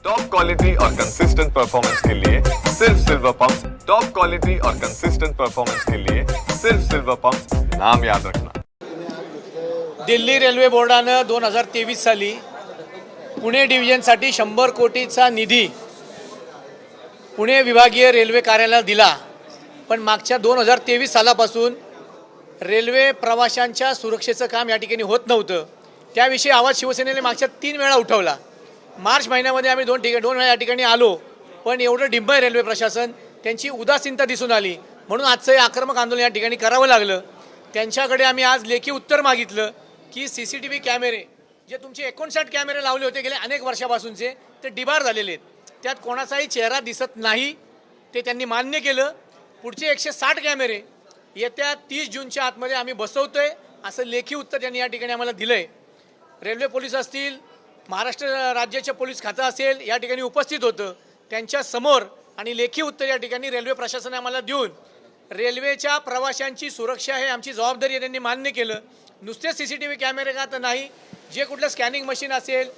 Top quality और consistent performance के लिए सिर्फ सिल्वर पंप। टॉप क्वालिटी और कंसिस्टेंट परफॉर्मेंस के लिए सिर्फ सिल्वर पंप, नाम याद रखना। दिल्ली रेल्वे बोर्डानं 2023 साली पुणे डिव्हिजनसाठी 100 कोटीचा निधी पुणे विभागीय रेल्वे कार्यालयाला दिला, पण मागच्या 2023 सालापासून रेल्वे प्रवाशांच्या सुरक्षेचं काम या ठिकाणी होत नव्हतं। त्याविषयी आवाज शिवसेनेने मागच्या 3 वेळा उठवला। मार्च महिन्यामध्ये आम्ही 2 वेळा या ठिकाणी आलो, पण एवढं डिंब आहे रेल्वे प्रशासन, त्यांची उदासीनता दिसून आली, म्हणून आजचं हे आक्रमक आंदोलन या ठिकाणी करावं लागलं। त्यांच्याकडे आम्ही आज लेखी उत्तर मागितलं की CCTV कॅमेरे जे तुमचे 59 कॅमेरे लावले होते गेले अनेक वर्षापासूनचे ते डिबार झालेले आहेत, त्यात कोणाचाही चेहरा दिसत नाही, ते त्यांनी मान्य केलं। पुढचे 160 कॅमेरे येत्या 30 जूनच्या आतमध्ये आम्ही बसवतोय असं लेखी उत्तर त्यांनी या ठिकाणी आम्हाला दिलंय। रेल्वे पोलीस असतील, महाराष्ट्र राज्याचे पोलीस खातं असेल, या ठिकाणी उपस्थित होतं, त्यांच्या समोर आणि लेखी उत्तर या ठिकाणी रेल्वे प्रशासनाने आम्हाला देऊन रेल्वेच्या प्रवाशांची सुरक्षा हे आमची जबाबदारी आहे त्यांनी मान्य केलं। नुसते CCTV कॅमेरे का तर नाही, जे कुठलं स्कॅनिंग मशीन असेल,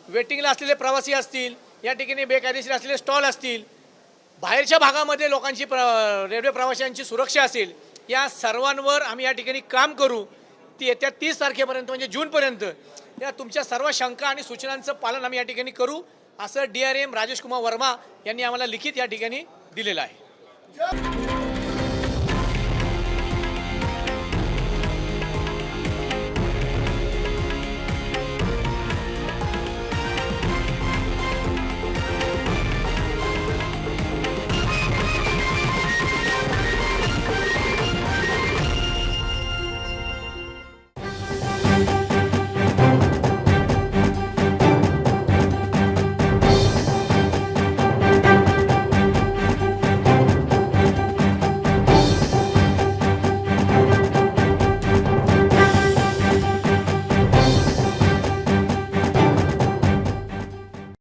वेटिंगला असलेले प्रवासी असतील, या ठिकाणी बेकायदेशीर असलेले स्टॉल असतील, बाहेरच्या भागामध्ये लोकांची रेल्वे प्रवाशांची सुरक्षा असेल, या सर्वांवर आम्ही या ठिकाणी काम करू। ती येत्या 30 तारखेपर्यंत म्हणजे जूनपर्यंत या तुमच्या सर्व शंका आणि सूचनांचं पालन आम्ही या ठिकाणी करू असं DRM राजेश कुमार वर्मा यांनी आम्हाला लिखित या ठिकाणी दिलेलं आहे।